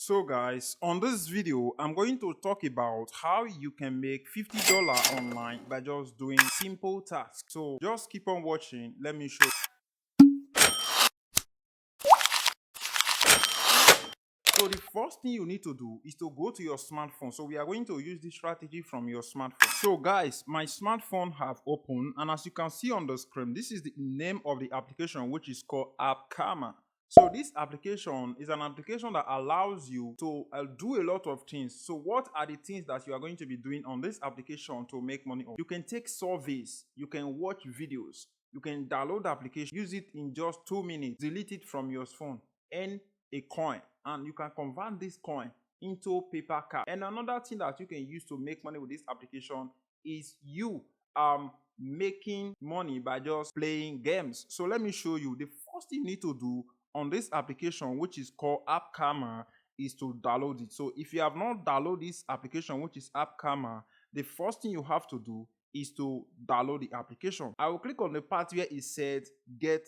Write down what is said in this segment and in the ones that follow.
So guys, on this video, I'm going to talk about how you can make $50 online by just doing simple tasks. So just keep on watching. Let me show you. So the first thing you need to do is to go to your smartphone. So we are going to use this strategy from your smartphone. So guys, my smartphone have opened, and as you can see on the screen, this is the name of the application, which is called Appkarma. So this application is an application that allows you to do a lot of things. So what are the things that you are going to be doing on this application to make money? You can take surveys, you can watch videos, you can download the application, use it in just 2 minutes, delete it from your phone, earn a coin, and you can convert this coin into paper cash. And another thing that you can use to make money with this application is you making money by just playing games. So let me show you. The first thing you need to do on this application, which is called Appkarma, is to download it. So if you have not downloaded this application, which is Appkarma, the first thing you have to do is to download the application. I will click on the part where it said get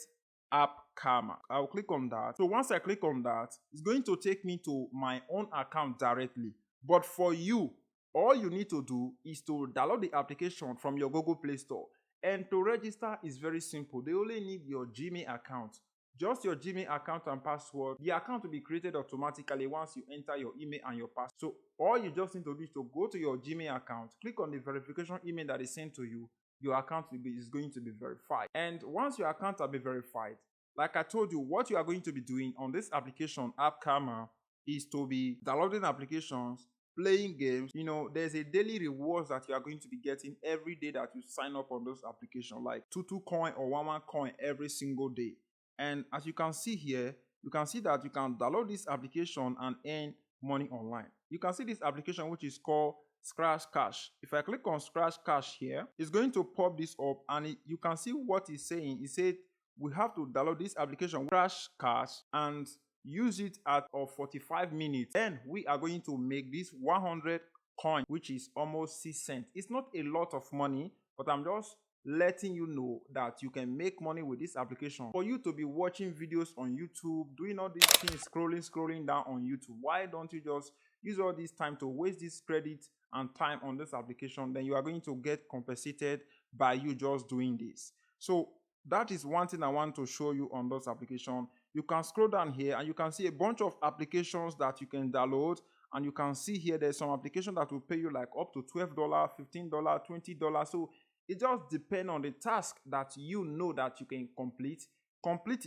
Appkarma. I will click on that. So once I click on that, it's going to take me to my own account directly. But for you, all you need to do is to download the application from your Google Play Store. And to register is very simple. They only need your Gmail account. Just your Gmail account and password. The account will be created automatically once you enter your email and your password. So all you just need to do is to go to your Gmail account, click on the verification email that is sent to you. Your account is going to be verified. And once your account will be verified, like I told you, what you are going to be doing on this application, Appkarma, is to be downloading applications, playing games. There's a daily rewards that you are going to be getting every day that you sign up on those applications, like 2 coin or 1 coin every single day. And as you can see here, you can see that you can download this application and earn money online. You can see this application, which is called Scratch Cash. If I click on Scratch Cash here, it's going to pop this up, and you can see what it's saying. It said we have to download this application, Scratch Cash, and use it at 45 minutes. Then we are going to make this 100 coin, which is almost 6 cents. It's not a lot of money, but I'm just letting you know that you can make money with this application. For you to be watching videos on YouTube, doing all these things, scrolling down on YouTube, why don't you just use all this time to waste this credit and time on this application? Then you are going to get compensated by you just doing this. So that is one thing I want to show you on this application. You can scroll down here and you can see a bunch of applications that you can download, and you can see here there's some application that will pay you like up to $12, $15, $20. So it just depends on the task that you know that you can complete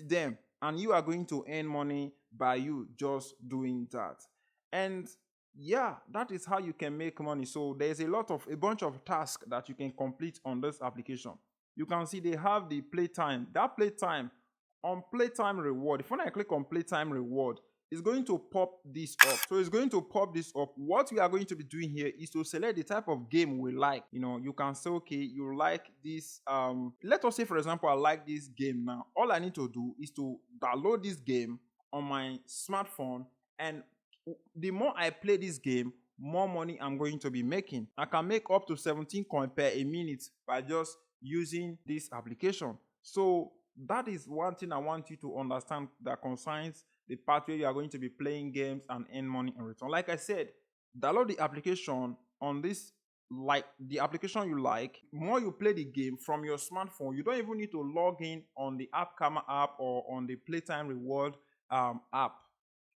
them, and you are going to earn money by you just doing that. And yeah, that is how you can make money. So there's a bunch of tasks that you can complete on this application. You can see they have the playtime. That playtime, on playtime reward, if when I click on playtime reward, it's going to pop this up. So it's going to pop this up. What we are going to be doing here is to select the type of game we like. You can say, okay, you like this. Let us say, for example, I like this game now. All I need to do is to download this game on my smartphone, and the more I play this game, more money I'm going to be making. I can make up to 17 coins per a minute by just using this application. So that is one thing I want you to understand that concerns the part where you are going to be playing games and earn money in return. Like I said, download the application on this, like the application you like. More you play the game from your smartphone, you don't even need to log in on the Appkarma app or on the Playtime Reward app.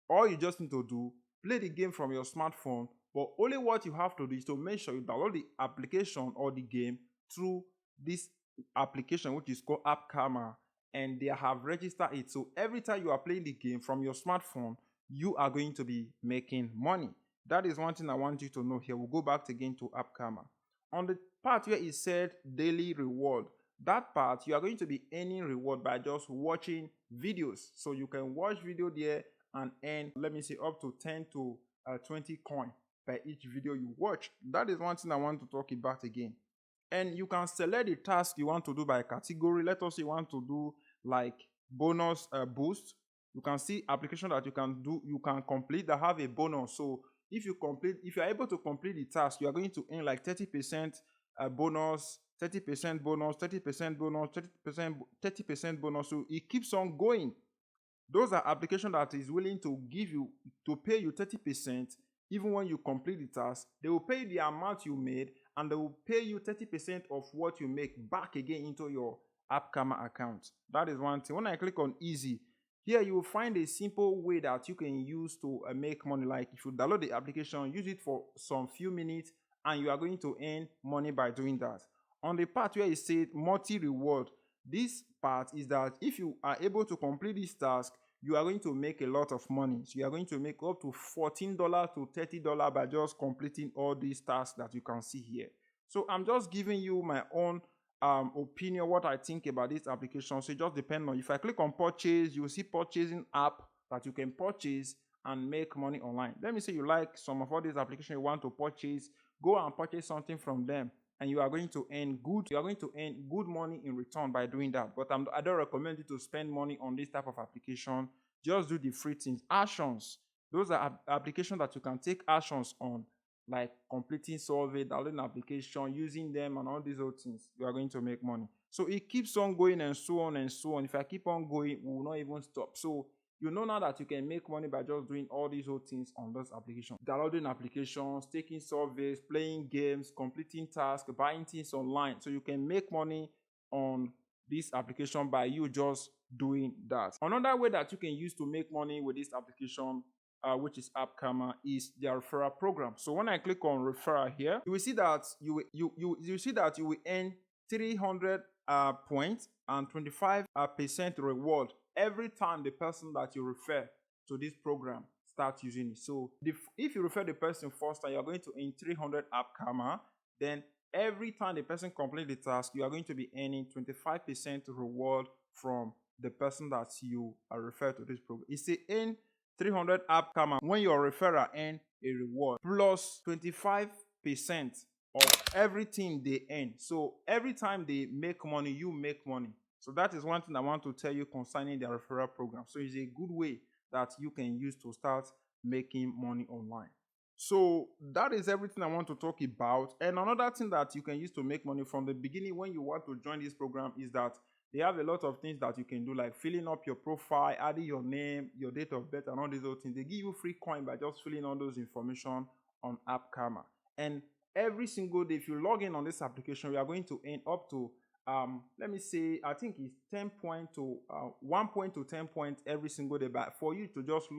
All you just need to do, play the game from your smartphone, but only what you have to do is to make sure you download the application or the game through this application, which is called Appkarma, and they have registered it. So every time you are playing the game from your smartphone, you are going to be making money. That is one thing I want you to know here. We'll go back again to Appkarma. On the part where it said daily reward, that part you are going to be earning reward by just watching videos. So you can watch video there and earn, let me say, up to 10 to 20 coin per each video you watch. That is one thing I want to talk about again. And you can select the task you want to do by category. Let us say you want to do like bonus boost. You can see application that you can complete that have a bonus. So if you are able to complete the task, you are going to earn like 30% bonus, 30% bonus, 30% bonus, 30% bonus. So it keeps on going. Those are applications that is willing to give you, to pay you 30% even when you complete the task. They will pay the amount you made, and they will pay you 30% of what you make back again into your Appkarma account. That is one thing. When I click on easy, here you will find a simple way that you can use to make money. Like if you download the application, use it for some few minutes, and you are going to earn money by doing that. On the part where it says multi-reward, this part is that if you are able to complete this task, you are going to make a lot of money. So you are going to make up to $14 to $30 by just completing all these tasks that you can see here. So I'm just giving you my own opinion, what I think about this application. So it just depends on, if I click on purchase, you will see purchasing app that you can purchase and make money online. Let me say you like some of all these applications you want to purchase, go and purchase something from them, and you are going to earn good money in return by doing that. But I don't recommend you to spend money on this type of application. Just do the free things. Actions, those are applications that you can take actions on, like completing survey, downloading application, using them, and all these other things. You are going to make money. So it keeps on going, and so on and so on. If I keep on going, we will not even stop. So you know now that you can make money by just doing all these whole things on those applications. Downloading applications, taking surveys, playing games, completing tasks, buying things online. So you can make money on this application by you just doing that. Another way that you can use to make money with this application, which is Appkarma, is their referral program. So when I click on referral here, you will see that you will earn 300 points and 25% reward every time the person that you refer to this program starts using it. So if you refer the person first time, you're going to earn 300 Appkarma. Then every time the person completes the task, you are going to be earning 25% reward from the person that you refer to this program. It's a earn 300 Appkarma when your referrer earn a reward plus 25% of everything they earn. So every time they make money, you make money. So that is one thing I want to tell you concerning their referral program. So it's a good way that you can use to start making money online. So that is everything I want to talk about. And another thing that you can use to make money from the beginning when you want to join this program is that they have a lot of things that you can do, like filling up your profile, adding your name, your date of birth, and all these other things. They give you free coin by just filling all those information on Appkarma. And every single day, if you log in on this application, you are going to earn up to let me say, I think it's 10 point to 1 point to 10 points every single day. But for you to just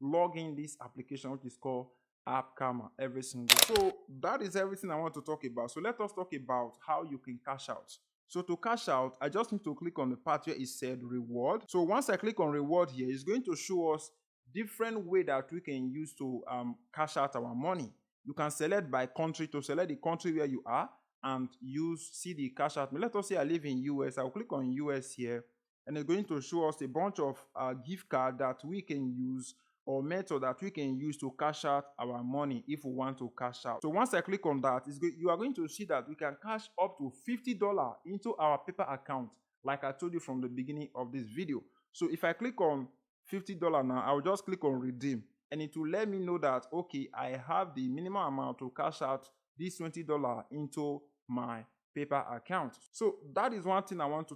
log in this application, which is called Appkarma, every single day. So that is everything I want to talk about. So let us talk about how you can cash out. So to cash out, I just need to click on the part where it said reward. So once I click on reward here, it's going to show us different way that we can use to cash out our money. You can select by country to select the country where you are and see the cash out. Let us say I live in US. I'll click on US here, and it's going to show us a bunch of gift card that we can use, or method that we can use to cash out our money if we want to cash out. So once I click on that, you are going to see that we can cash up to $50 into our paper account, like I told you from the beginning of this video. So if I click on $50 now, I'll just click on redeem, and it will let me know that, okay, I have the minimum amount to cash out this $20 into my paper account. So that is one thing I want to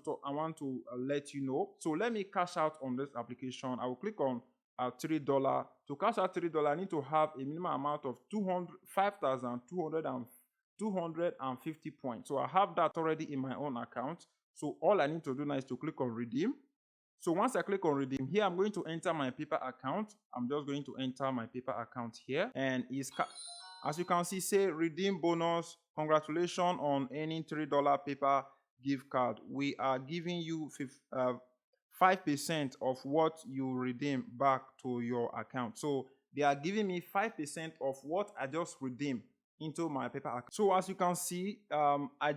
let you know. So let me cash out on this application. I will click on $3. To cash out $3, I need to have a minimum amount of 5,250 points. So I have that already in my own account. So all I need to do now is to click on redeem. So once I click on redeem here, I'm going to enter my paper account. I'm just going to enter my paper account here, and as you can see, say redeem bonus. Congratulations on earning $3 paper gift card. We are giving you 5% of what you redeem back to your account. So they are giving me 5% of what I just redeemed into my paper account. So as you can see, I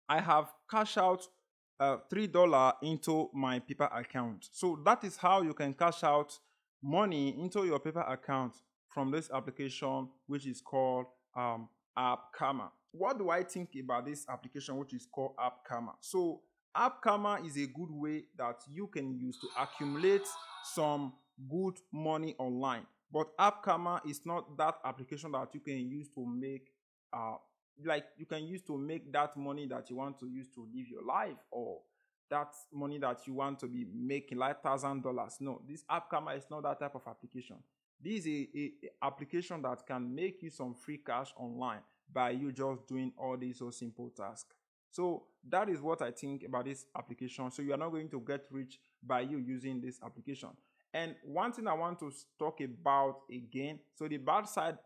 have cashed out $3 into my paper account. So that is how you can cash out money into your paper account from this application, which is called Appkarma. What do I think about this application, which is called Appkarma? So Appkarma is a good way that you can use to accumulate some good money online. But Appkarma is not that application that you can use to make that money that you want to use to live your life, or that money that you want to be making, like $1,000. No, this Appkarma is not that type of application. This is a application that can make you some free cash online by you just doing all these so simple tasks. So that is what I think about this application. So you are not going to get rich by you using this application. And one thing I want to talk about again, so the bad side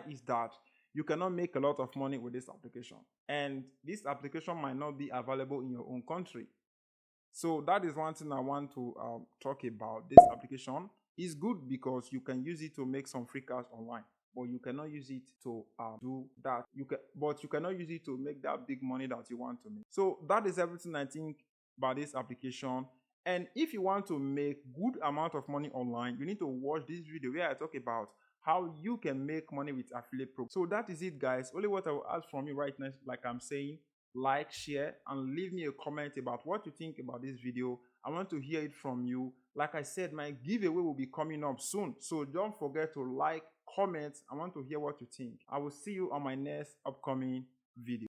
is that you cannot make a lot of money with this application, and this application might not be available in your own country. So that is one thing I want to talk about. This application is good because you can use it to make some free cash online, but you cannot use it to do that. But you cannot use it to make that big money that you want to make. So that is everything I think about this application. And if you want to make good amount of money online, you need to watch this video where I talk about how you can make money with affiliate program. So that is it, guys. Only what I will ask from you right now, like I'm saying, like, share, and leave me a comment about what you think about this video. I want to hear it from you. Like I said, my giveaway will be coming up soon, so don't forget to like, comment. I want to hear what you think. I will see you on my next upcoming video.